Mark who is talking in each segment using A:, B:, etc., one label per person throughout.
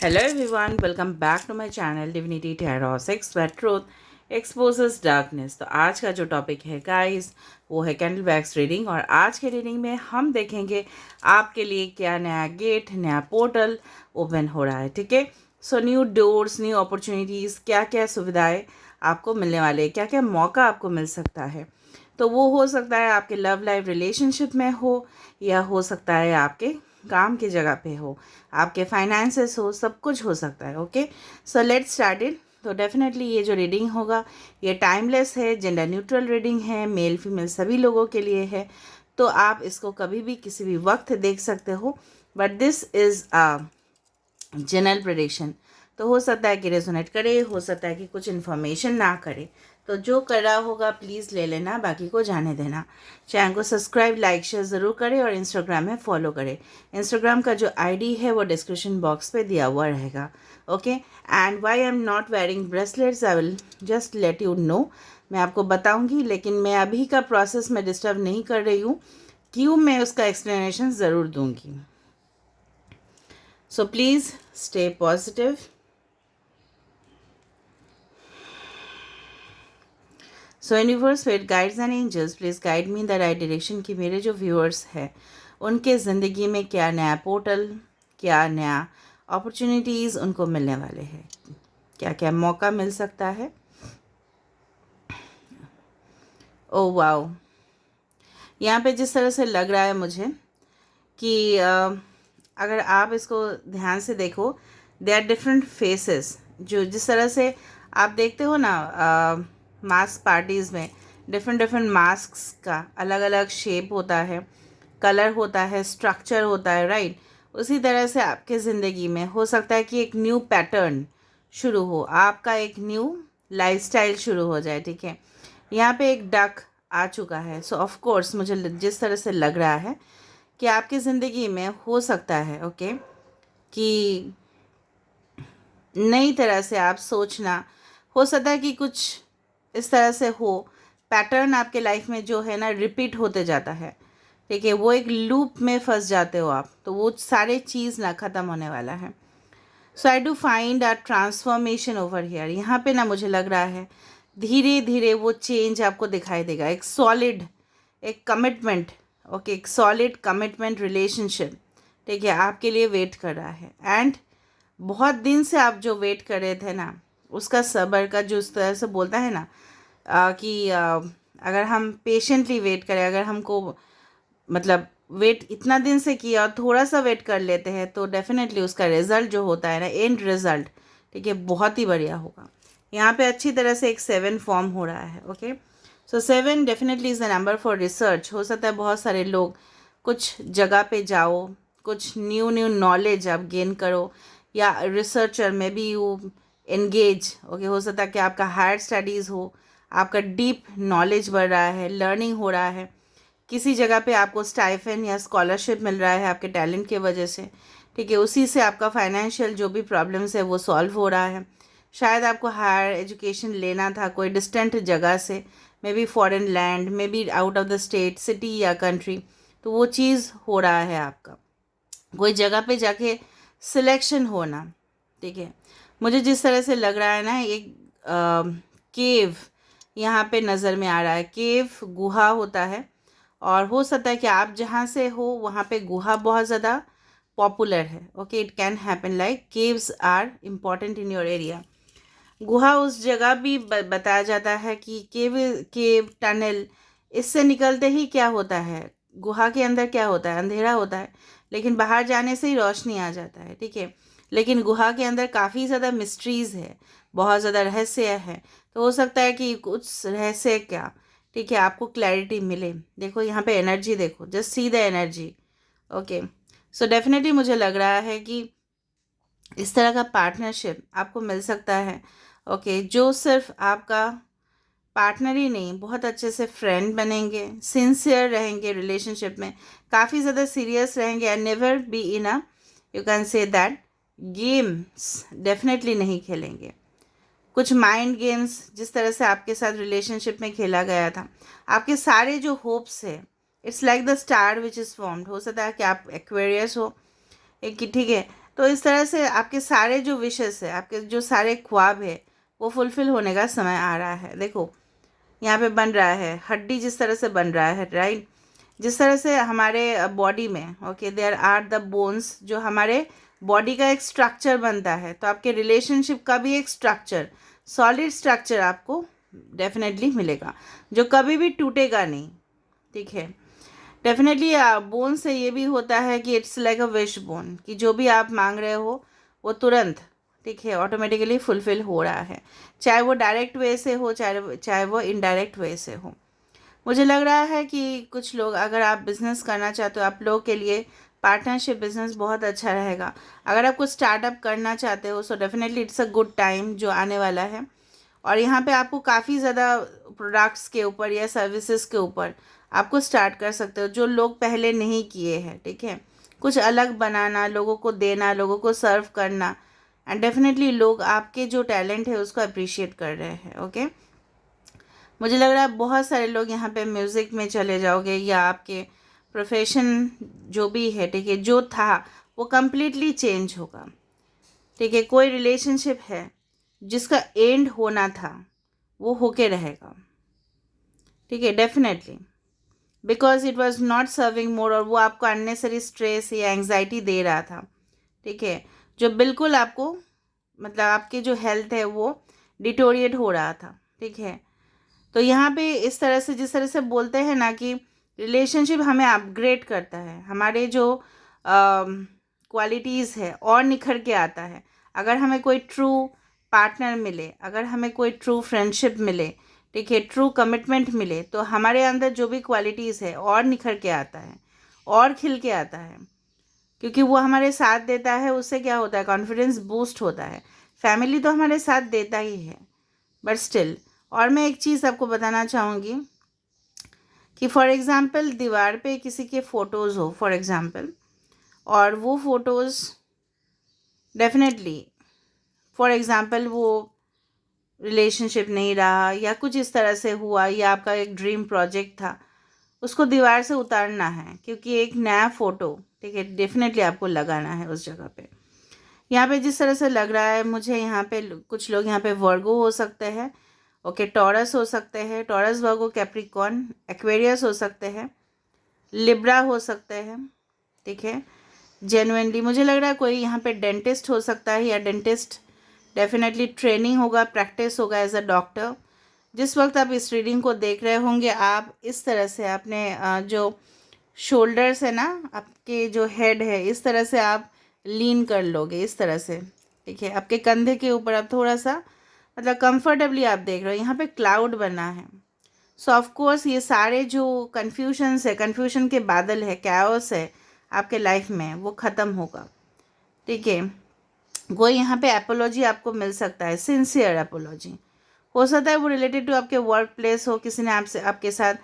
A: Hello everyone, welcome back to my channel Divinity Tarot 6 where truth exposes darkness। तो आज का जो topic है गाइस वो है कैंडल वैक्स रीडिंग। और आज के रीडिंग में हम देखेंगे आपके लिए क्या नया गेट, नया पोर्टल ओपन हो रहा है। ठीक है, so new doors, new opportunities, क्या क्या सुविधाएं आपको मिलने वाले हैं, क्या क्या मौका आपको मिल सकता है। तो वो हो सकता है आपके लव लाइफ रिलेशनशिप में हो, या हो सकता है आपके काम की जगह पे हो, आपके फाइनेंसेस हो, सब कुछ हो सकता है। Okay, so let's start it. तो डेफिनेटली ये जो रीडिंग होगा ये टाइमलेस है, जेंडर न्यूट्रल रीडिंग है, मेल फीमेल सभी लोगों के लिए है। तो आप इसको कभी भी किसी भी वक्त देख सकते हो, but this is a general prediction. तो हो सकता है कि रेजोनेट करे, हो सकता है कि कुछ इन्फॉर्मेशन ना करे। तो जो कर रहा होगा प्लीज़ ले लेना, बाकी को जाने देना। चैनल को सब्सक्राइब लाइक शेयर ज़रूर करें और इंस्टाग्राम में फॉलो करें। इंस्टाग्राम का जो आईडी है वो डिस्क्रिप्शन बॉक्स पे दिया हुआ रहेगा। Okay, and why I am not wearing bracelets I will just let you know. मैं आपको बताऊंगी, लेकिन मैं अभी का प्रोसेस में डिस्टर्ब नहीं कर रही हूँ। क्यों, मैं उसका एक्सप्लेनेशन ज़रूर दूंगी। So please stay positive. So universe, spirit guides and angels, please guide me in the right direction कि मेरे जो व्यूअर्स हैं उनके ज़िंदगी में क्या नया पोर्टल, क्या नया अपॉर्चुनिटीज़ उनको मिलने वाले हैं, क्या क्या मौका मिल सकता है। ओ वाओ, यहाँ पे जिस तरह से लग रहा है मुझे कि अगर आप इसको ध्यान से देखो, दे आर डिफरेंट फेसेस। जो जिस तरह से आप देखते हो ना मास्क पार्टीज़ में, डिफरेंट डिफरेंट मास्क्स का अलग अलग शेप होता है, कलर होता है, स्ट्रक्चर होता है, राइट। उसी तरह से आपके ज़िंदगी में हो सकता है कि एक न्यू पैटर्न शुरू हो, आपका एक न्यू लाइफस्टाइल शुरू हो जाए। ठीक है, यहाँ पे एक डक आ चुका है। सो ऑफ कोर्स मुझे जिस तरह से लग रहा है कि आपकी ज़िंदगी में हो सकता है, ओके, कि नई तरह से आप सोचना, हो सकता है कि कुछ इस तरह से हो, पैटर्न आपके लाइफ में जो है ना रिपीट होते जाता है। ठीक है, वो एक लूप में फंस जाते हो आप, तो वो सारे चीज़ ना ख़त्म होने वाला है। So I do find a transformation over here. यहाँ पे ना मुझे लग रहा है धीरे धीरे वो चेंज आपको दिखाई देगा, एक सॉलिड, एक कमिटमेंट, ओके, एक सॉलिड कमिटमेंट रिलेशनशिप, ठीक है, आपके लिए वेट कर रहा है। एंड बहुत दिन से आप जो वेट कर रहे थे ना, उसका सब्र का जो इस तरह से बोलता है ना अगर हम पेशेंटली वेट करें, अगर हमको मतलब वेट इतना दिन से किया और थोड़ा सा वेट कर लेते हैं, तो डेफिनेटली उसका रिज़ल्ट जो होता है ना, एंड रिज़ल्ट, ठीक है, बहुत ही बढ़िया होगा। यहाँ पे अच्छी तरह से एक 7 फॉर्म हो रहा है। Okay, so 7 definitely is the number for research. हो सकता है बहुत सारे लोग कुछ जगह पे जाओ, कुछ न्यू न्यू नॉलेज आप गेन करो, या रिसर्चर में भी यू एंगेज। ओके, हो सकता है कि आपका हायर स्टडीज़ हो, आपका डीप नॉलेज बढ़ रहा है, लर्निंग हो रहा है, किसी जगह पे आपको स्टाइफन या स्कॉलरशिप मिल रहा है आपके टैलेंट की वजह से। ठीक है, उसी से आपका फाइनेंशियल जो भी प्रॉब्लम्स है वो सॉल्व हो रहा है। शायद आपको हायर एजुकेशन लेना था कोई डिस्टेंट जगह से, may be foreign land, may be out of the state, city या कंट्री, तो वो चीज़ हो रहा है आपका। कोई जगह पे जाके सिलेक्शन होना। ठीक है, मुझे जिस तरह से लग रहा है ना, एक केव यहाँ पे नज़र में आ रहा है। केव गुहा होता है, और हो सकता है कि आप जहाँ से हो वहाँ पे गुहा बहुत ज़्यादा पॉपुलर है। Okay, it can happen like caves are important in your area. गुहा उस जगह भी बताया जाता है कि केव, केव टनल, इससे निकलते ही क्या होता है, गुहा के अंदर क्या होता है, अंधेरा होता है, लेकिन बाहर जाने से ही रोशनी आ जाता है। ठीक है, लेकिन गुहा के अंदर काफ़ी ज़्यादा मिस्ट्रीज़ है, बहुत ज़्यादा रहस्य है। तो हो सकता है कि कुछ रहस्य क्या, ठीक है, आपको क्लैरिटी मिले। देखो यहाँ पे एनर्जी देखो, just see the energy. Okay, so definitely मुझे लग रहा है कि इस तरह का पार्टनरशिप आपको मिल सकता है। ओके, जो सिर्फ आपका पार्टनर ही नहीं, बहुत अच्छे से फ्रेंड बनेंगे, सिंसियर रहेंगे रिलेशनशिप में, काफ़ी ज़्यादा सीरियस रहेंगे, and never be in a, you can say that, games definitely नहीं खेलेंगे। कुछ माइंड गेम्स जिस तरह से आपके साथ रिलेशनशिप में खेला गया था, आपके सारे जो होप्स है, it's like the star which is formed. हो सकता है कि आप एक्वेरियस हो, एक, ठीक है, तो इस तरह से आपके सारे जो विशेस है, आपके जो सारे ख्वाब है, वो फुलफ़िल होने का समय आ रहा है। देखो यहाँ पे बन रहा है, हड्डी जिस तरह से बन रहा है, राइट, जिस तरह से हमारे बॉडी में, okay, there are the bones, जो हमारे बॉडी का एक स्ट्रक्चर बनता है, तो आपके रिलेशनशिप का भी एक स्ट्रक्चर, सॉलिड स्ट्रक्चर आपको डेफिनेटली मिलेगा, जो कभी भी टूटेगा नहीं। ठीक है, डेफिनेटली बोन से ये भी होता है कि it's like a wish bone, कि जो भी आप मांग रहे हो वो तुरंत, ठीक है, ऑटोमेटिकली फुलफ़िल हो रहा है, चाहे वो डायरेक्ट वे से हो, चाहे वो इनडायरेक्ट वे से हो। मुझे लग रहा है कि कुछ लोग, अगर आप बिज़नेस करना चाहते हो, आप लोगों के लिए पार्टनरशिप बिज़नेस बहुत अच्छा रहेगा। अगर आप कुछ स्टार्टअप करना चाहते हो, so definitely it's a good time जो आने वाला है। और यहाँ पे आपको काफ़ी ज़्यादा प्रोडक्ट्स के ऊपर या सर्विसेज के ऊपर आपको स्टार्ट कर सकते हो, जो लोग पहले नहीं किए हैं। ठीक है, कुछ अलग बनाना, लोगों को देना, लोगों को सर्व करना, एंड डेफिनेटली लोग आपके जो टैलेंट है उसको अप्रिशिएट कर रहे हैं। ओके, मुझे लग रहा है बहुत सारे लोग यहाँ पे म्यूज़िक में चले जाओगे, या आपके प्रोफेशन जो भी है, ठीक है, जो था वो कम्प्लीटली चेंज होगा। ठीक है, कोई रिलेशनशिप है जिसका एंड होना था वो होके रहेगा। ठीक है, definitely, because it was not serving more, और वो आपको अननेसरी स्ट्रेस या एंग्जाइटी दे रहा था। ठीक है, जो बिल्कुल आपको, मतलब आपकी जो हेल्थ है वो डिटोरिएट हो रहा था। ठीक है, तो यहाँ पे इस तरह से, जिस तरह से बोलते हैं ना कि रिलेशनशिप हमें अपग्रेड करता है, हमारे जो क्वालिटीज़ है और निखर के आता है। अगर हमें कोई ट्रू पार्टनर मिले, अगर हमें कोई ट्रू फ्रेंडशिप मिले, ठीक है, ट्रू कमिटमेंट मिले, तो हमारे अंदर जो भी क्वालिटीज़ है और निखर के आता है और खिल के आता है, क्योंकि वो हमारे साथ देता है। उससे क्या होता है, कॉन्फिडेंस बूस्ट होता है। फैमिली तो हमारे साथ देता ही है, बट स्टिल। और मैं एक चीज़ आपको बताना चाहूँगी कि फॉर एग्ज़ाम्पल दीवार पे किसी के फ़ोटोज़ हो, फॉर एग्ज़ाम्पल, और वो फ़ोटोज़ डेफिनेटली, फॉर एग्ज़ाम्पल वो रिलेशनशिप नहीं रहा या कुछ इस तरह से हुआ, या आपका एक ड्रीम प्रोजेक्ट था, उसको दीवार से उतारना है, क्योंकि एक नया फ़ोटो, ठीक है, डेफिनेटली आपको लगाना है उस जगह पे। यहाँ पे जिस तरह से लग रहा है मुझे, यहाँ पे कुछ लोग यहाँ पे वर्गो हो सकते हैं, ओके, टॉरस हो सकते हैं, टॉरस, वर्गो, कैप्रिकॉर्न, एक्वेरियस हो सकते हैं, लिब्रा हो सकते हैं। ठीक है, जेन्युइनली मुझे लग रहा है कोई यहाँ पे डेंटिस्ट हो सकता है, या डेंटिस्ट डेफिनेटली ट्रेनिंग होगा, प्रैक्टिस होगा एज अ डॉक्टर। जिस वक्त आप इस रीडिंग को देख रहे होंगे, आप इस तरह से अपने जो शोल्डर्स है ना, आपके जो हेड है, इस तरह से आप लीन कर लोगे, इस तरह से। ठीक है, आपके कंधे के ऊपर आप थोड़ा सा, मतलब कंफर्टेबली आप देख रहे हो। यहाँ पे क्लाउड बना है, सो ऑफ कोर्स ये सारे जो कन्फ्यूजन्स है, कन्फ्यूजन के बादल है, कैओस है आपके लाइफ में, वो ख़त्म होगा। ठीक है, कोई यहाँ पे एपोलॉजी आपको मिल सकता है, सिंसियर एपोलॉजी हो सकता है। वो रिलेटेड टू आपके वर्क प्लेस हो, किसी ने आपसे, आपके साथ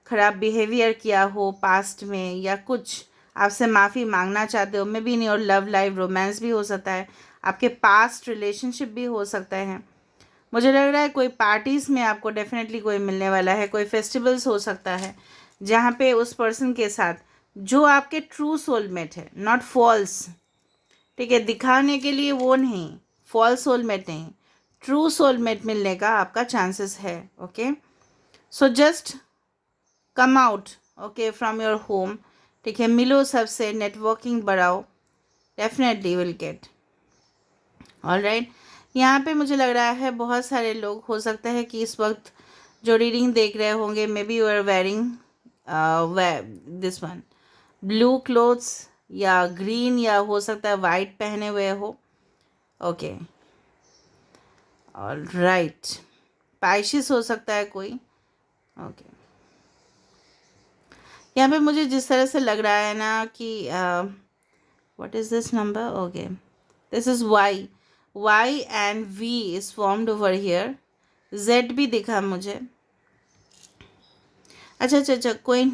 A: ख़राब बिहेवियर किया हो पास्ट में, या कुछ आपसे माफ़ी मांगना चाहते हो, may be in your love life, romance भी हो सकता है, आपके पास्ट रिलेशनशिप भी हो सकता है। मुझे लग रहा है कोई पार्टीज़ में आपको डेफिनेटली कोई मिलने वाला है, कोई फेस्टिवल्स हो सकता है जहाँ पे उस पर्सन के साथ जो आपके ट्रू सोलमेट है, नॉट फॉल्स, ठीक है, दिखाने के लिए वो नहीं, फॉल्स सोलमेट नहीं, ट्रू सोलमेट मिलने का आपका चांसेस है। Okay, so just come out, okay, from your home. ठीक है, मिलो सबसे, नेटवर्किंग बढ़ाओ, definitely will get. All right, यहाँ पे मुझे लग रहा है बहुत सारे लोग, हो सकता है कि इस वक्त जो रीडिंग देख रहे होंगे, maybe you are wearing this one blue clothes, या ग्रीन, या हो सकता है वाइट पहने हुए हो। ओके, ऑल राइट, पाइशिस हो सकता है कोई। ओके, यहाँ पे मुझे जिस तरह से लग रहा है ना कि what is this number, okay, this is Y, Y and V is formed over here, Z भी दिखा मुझे। अच्छा अच्छा अच्छा, कोई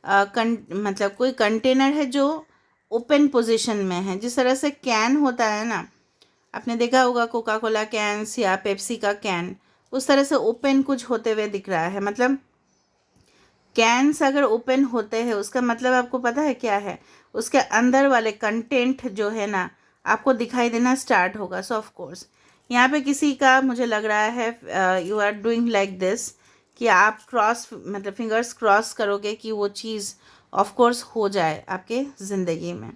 A: मतलब कोई कंटेनर है जो ओपन पोजीशन में है, जिस तरह से कैन होता है ना, आपने देखा होगा कोका कोला कैंस या पेप्सी का कैन, उस तरह से ओपन कुछ होते हुए दिख रहा है। मतलब कैंस अगर ओपन होते हैं, उसका मतलब आपको पता है क्या है, उसके अंदर वाले कंटेंट जो है ना, आपको दिखाई देना स्टार्ट होगा। सो ऑफ कोर्स यहाँ पे किसी का मुझे लग रहा है you are doing like this कि आप क्रॉस मतलब फिंगर्स क्रॉस करोगे कि वो चीज़ ऑफ कोर्स हो जाए आपके ज़िंदगी में।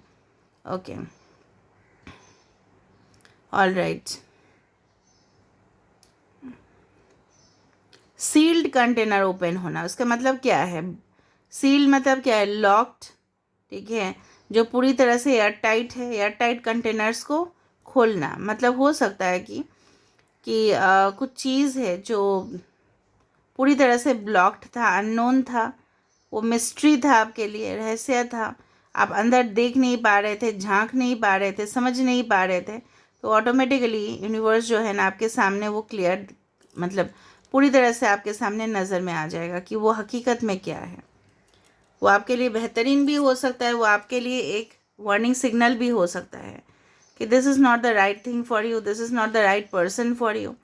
A: Okay, all right. Sealed container open होना, उसका मतलब क्या है? सील्ड मतलब क्या है? लॉक्ड, ठीक है, जो पूरी तरह से एयर टाइट है। एयर टाइट कंटेनर्स को खोलना मतलब हो सकता है कि कुछ चीज़ है जो पूरी तरह से ब्लॉक्ड था, अननोन था, वो मिस्ट्री था आपके लिए, रहस्य था, आप अंदर देख नहीं पा रहे थे, झांक नहीं पा रहे थे, समझ नहीं पा रहे थे। तो ऑटोमेटिकली यूनिवर्स जो है ना आपके सामने वो क्लियर मतलब पूरी तरह से आपके सामने नज़र में आ जाएगा कि वो हकीकत में क्या है। वो आपके लिए बेहतरीन भी हो सकता है, वो आपके लिए एक वार्निंग सिग्नल भी हो सकता है कि this is not the right thing for you, this is not the right person for you.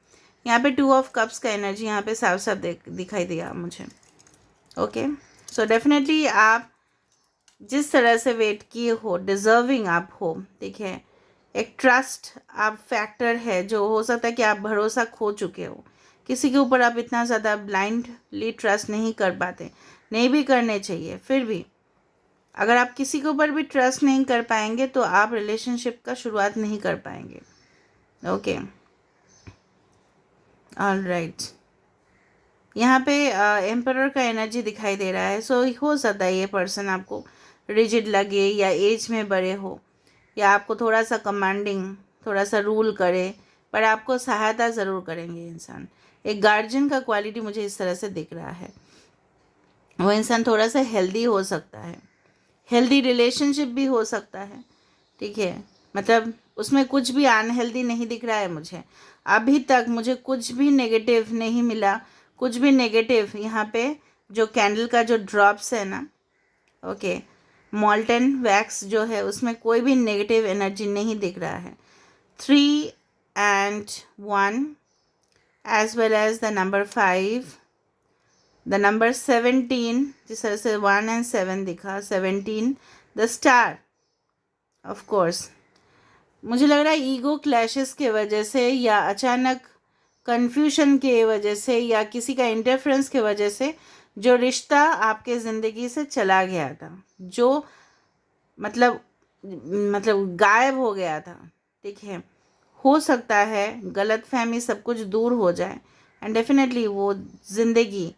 A: यहाँ पे 2 ऑफ कप्स का एनर्जी यहाँ पे साफ साफ दिखाई दिया मुझे। ओके, सो डेफिनेटली आप जिस तरह से वेट किए हो, डिज़र्विंग आप हो, ठीक है। एक ट्रस्ट आप फैक्टर है जो हो सकता है कि आप भरोसा खो चुके हो, किसी के ऊपर आप इतना ज़्यादा ब्लाइंडली ट्रस्ट नहीं कर पाते, नहीं भी करने चाहिए। फिर भी अगर आप किसी के ऊपर भी ट्रस्ट नहीं कर पाएंगे तो आप रिलेशनशिप का शुरुआत नहीं कर पाएंगे। Okay, all right. यहाँ पे एम्परर का एनर्जी दिखाई दे रहा है। सो हो सकता है ये पर्सन आपको रिजिड लगे या एज में बड़े हो या आपको थोड़ा सा कमांडिंग, थोड़ा सा रूल करे, पर आपको सहायता ज़रूर करेंगे इंसान। एक गार्जियन का क्वालिटी मुझे इस तरह से दिख रहा है। वो इंसान थोड़ा सा हेल्दी हो सकता है, हेल्दी रिलेशनशिप भी हो सकता है, ठीक है। मतलब उसमें कुछ भी अनहेल्दी नहीं दिख रहा है मुझे। अभी तक मुझे कुछ भी नेगेटिव नहीं मिला, कुछ भी नेगेटिव यहाँ पे जो कैंडल का जो ड्रॉप्स है ना, ओके, मॉल्टन वैक्स जो है उसमें कोई भी नेगेटिव एनर्जी नहीं दिख रहा है। 3 and 1 as well as the number 5, the number 17, जिस तरह से 1 and 7 दिखा, 17, the star, of course। मुझे लग रहा है ईगो क्लैशेस के वजह से या अचानक कन्फ्यूशन के वजह से या किसी का इंटरफेरेंस के वजह से जो रिश्ता आपके ज़िंदगी से चला गया था, जो मतलब गायब हो गया था, ठीक है, हो सकता है गलतफहमी सब कुछ दूर हो जाए एंड डेफिनेटली वो ज़िंदगी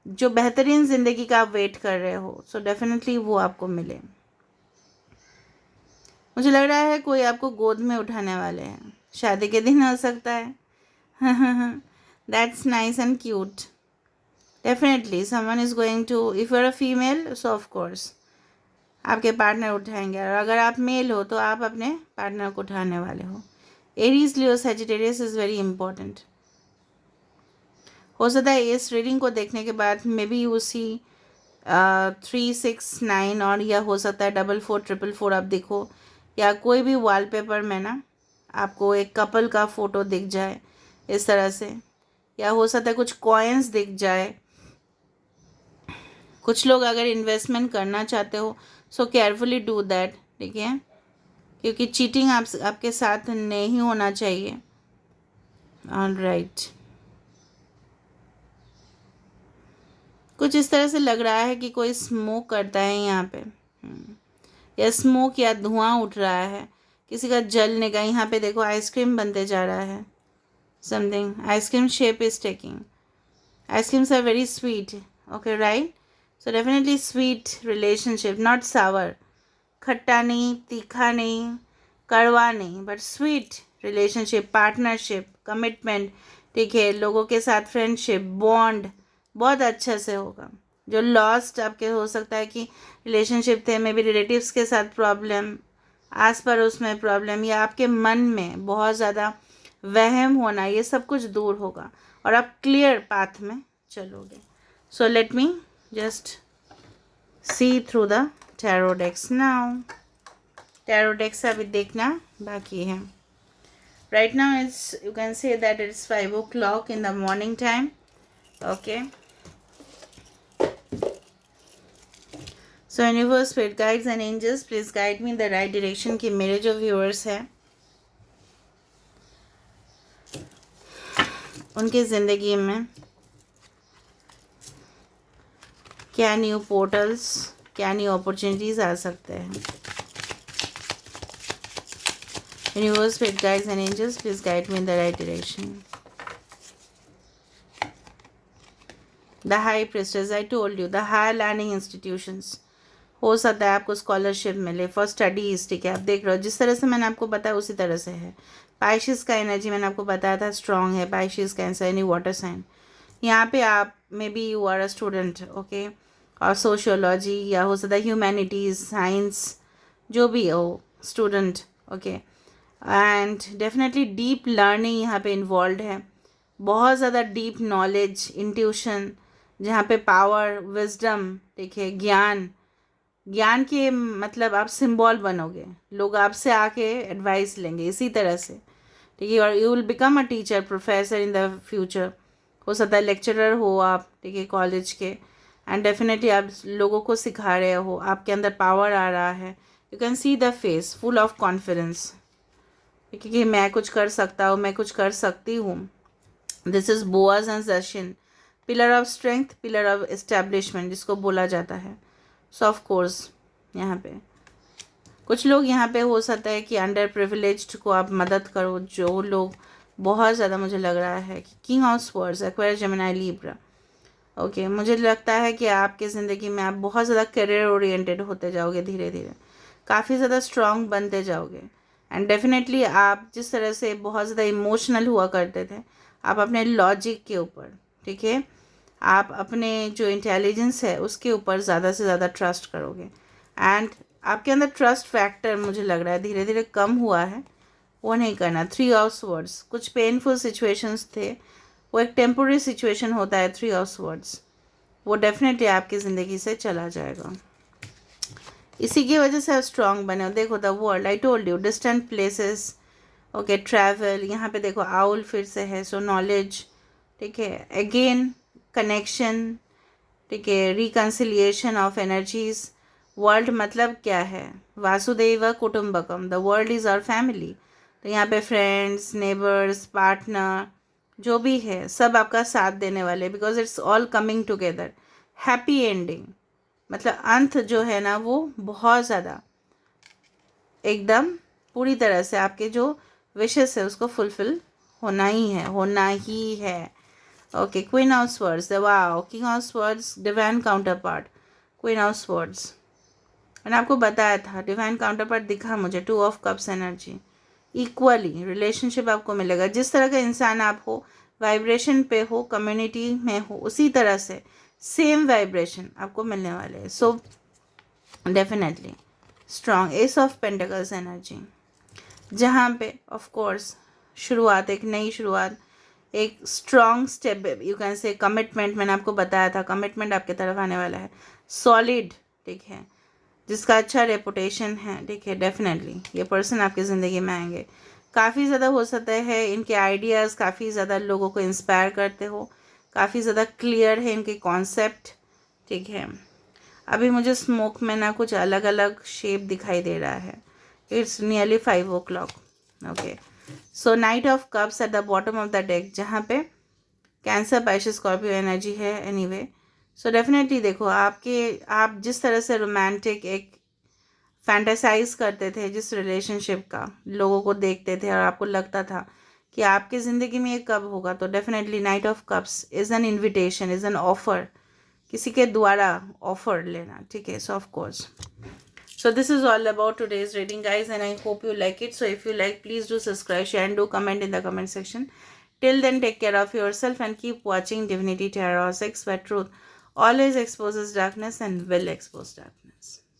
A: जो बेहतरीन ज़िंदगी का आप वेट कर रहे हो, सो डेफिनेटली वो आपको मिले। मुझे लग रहा है कोई आपको गोद में उठाने वाले हैं, शादी के दिन हो सकता है। That's nice and cute. Definitely someone is going to, if you are a female so of course आपके पार्टनर उठाएंगे, और अगर आप मेल हो तो आप अपने पार्टनर को उठाने वाले हो। Aries, Leo, Sagittarius is very important. हो सकता है इस रीडिंग को देखने के बाद मे बी यू सी 3, 6, 9, और या हो सकता है 4, 4, 4, 4 आप देखो, या कोई भी वॉलपेपर में ना आपको एक कपल का फ़ोटो दिख जाए इस तरह से, या हो सकता है कुछ कॉइन्स दिख जाए। कुछ लोग अगर इन्वेस्टमेंट करना चाहते हो सो केयरफुली डू दैट, ठीक है, क्योंकि चीटिंग आपके साथ नहीं होना चाहिए। ऑल राइट, कुछ इस तरह से लग रहा है कि कोई स्मोक करता है यहाँ पे, या स्मोक या धुआं उठ रहा है किसी का जलने का। यहाँ पे देखो आइसक्रीम बनते जा रहा है, something ice cream shape is taking. Ice creams are very sweet, okay right. So definitely sweet relationship, not sour, खट्टा नहीं, तीखा नहीं, कड़वा नहीं, but sweet relationship, partnership, commitment, ठीक है, लोगों के साथ फ्रेंडशिप, बॉन्ड बहुत अच्छे से होगा। जो लॉस्ट आपके हो सकता है कि रिलेशनशिप थे, मे बी रिलेटिव्स के साथ प्रॉब्लम, आस पड़ोस में प्रॉब्लम, या आपके मन में बहुत ज़्यादा वहम होना, ये सब कुछ दूर होगा और आप क्लियर पाथ में चलोगे। So let me just see through the tarot decks now. Tarot decks अभी देखना बाकी है। Right now it's, you can say that it's 5 o'clock in the morning time, okay। So universe, spirit guides and angels, please guide me in the right direction कि मेरे जो viewers हैं उनकी ज़िंदगी में क्या न्यू पोर्टल्स, क्या न्यू अपॉर्चुनिटीज़ आ सकते हैं। Universe, spirit guides and angels, please guide me in the right direction. The high priestess, I told you, the higher learning institutions, हो सकता है आपको स्कॉलरशिप मिले फॉर स्टडीज़, ठीक है। आप देख रहे हो जिस तरह से मैंने आपको बताया उसी तरह से है। पाइशिस का एनर्जी मैंने आपको बताया था स्ट्रॉन्ग है। Pisces, cancer, any water sign. यहाँ पे आप maybe you are a student, okay, और सोशियोलॉजी या हो सकता है ह्यूमैनिटीज़, साइंस, जो भी हो student, okay. And definitely deep learning यहाँ पे इन्वॉल्व है, बहुत ज़्यादा डीप नॉलेज, इंट्यूशन, जहाँ पे पावर, विजडम, ठीक है, ज्ञान, ज्ञान के मतलब आप सिंबल बनोगे, लोग आपसे आके एडवाइस लेंगे इसी तरह से, ठीक है। और you will become a teacher, professor in the future, हो सकता है लेक्चरर हो आप, ठीक है, कॉलेज के। एंड डेफिनेटली आप लोगों को सिखा रहे हो, आपके अंदर पावर आ रहा है। You can see the face full of confidence, ठीक है, कि मैं कुछ कर सकता हूँ, मैं कुछ कर सकती हूँ। This is Boaz and Jachin, pillar of strength, pillar of establishment जिसको बोला जाता है। सो ऑफ कोर्स यहाँ पे कुछ लोग यहाँ पे हो सकता है कि अंडर प्रिविलेज्ड को आप मदद करो, जो लोग बहुत ज़्यादा, मुझे लग रहा है कि king of swords, Aquarius, Gemini, Libra, okay. मुझे लगता है कि आपकी ज़िंदगी में आप बहुत ज़्यादा करियर ओरिएंटेड होते जाओगे, धीरे धीरे काफ़ी ज़्यादा स्ट्रांग बनते जाओगे। एंड डेफिनेटली आप जिस तरह से बहुत ज़्यादा इमोशनल हुआ करते थे, आप अपने लॉजिक के ऊपर, ठीक है, आप अपने जो इंटेलिजेंस है उसके ऊपर ज़्यादा से ज़्यादा ट्रस्ट करोगे। एंड आपके अंदर ट्रस्ट फैक्टर मुझे लग रहा है धीरे धीरे कम हुआ है, वो नहीं करना। थ्री ऑफ स्वर्ड्स, कुछ पेनफुल सिचुएशंस थे, वो एक टेम्पोररी सिचुएशन होता है। थ्री ऑफ स्वर्ड्स वो डेफिनेटली आपकी ज़िंदगी से चला जाएगा, इसी की वजह से आप स्ट्रांग बने हो। देखो the world, I told you, distant places, okay, travel, यहाँ पे देखो आउल फिर से है, सो नॉलेज, ठीक है, अगेन कनेक्शन, ठीक है, रिकन्सिलिएशन ऑफ एनर्जीज। वर्ल्ड मतलब क्या है, वासुदेव कुटुंबकम, the world is our family. तो यहाँ पे फ्रेंड्स, नेबर्स, पार्टनर, जो भी है सब आपका साथ देने वाले, because it's all coming together. Happy ending, मतलब अंत जो है ना वो बहुत ज़्यादा एकदम पूरी तरह से आपके जो विशेस है उसको फुलफिल होना ही है, होना ही है, okay. Queen of swords, wow, king of swords, divine counter part, queen of swords, मैंने आपको बताया था डिवाइन काउंटर पार्ट दिखा मुझे। Two of cups energy, equally relationship आपको मिलेगा, जिस तरह का इंसान आप हो, वाइब्रेशन पे हो, कम्युनिटी में हो, उसी तरह से सेम वाइब्रेशन आपको मिलने वाले हैं। So definitely strong S of pentacles energy, जहाँ पे ऑफ कोर्स शुरुआत, एक नई शुरुआत, एक स्ट्रॉन्ग स्टेप, यू कैन से कमिटमेंट, मैंने आपको बताया था कमिटमेंट आपके तरफ आने वाला है, सॉलिड, ठीक है, जिसका अच्छा रेपुटेशन है, ठीक है। डेफिनेटली ये पर्सन आपकी ज़िंदगी में आएंगे, काफ़ी ज़्यादा हो सकता है इनके आइडियाज़ काफ़ी ज़्यादा लोगों को इंस्पायर करते हो, काफ़ी ज़्यादा क्लियर है इनके कॉन्सेप्ट, ठीक है। अभी मुझे स्मोक में ना कुछ अलग अलग शेप दिखाई दे रहा है। It's nearly 5 o'clock, okay. So night of cups at the bottom of the deck, जहाँ पे कैंसर, पाइशिस, स्कॉर्पियो एनर्जी है, एनीवे। सो डेफिनेटली देखो आप जिस तरह से रोमांटिक एक फैंटेसाइज करते थे, जिस रिलेशनशिप का लोगों को देखते थे और आपको लगता था कि आपकी ज़िंदगी में ये कब होगा, तो definitely night of cups is an invitation, is an offer, किसी के द्वारा ऑफर लेना, ठीक है। सो of course, so this is all about today's reading, guys, and I hope you like it. So if you like, please do subscribe, share, and do comment in the comment section. Till then, take care of yourself and keep watching Divinity Tarot 6, where truth always exposes darkness and will expose darkness.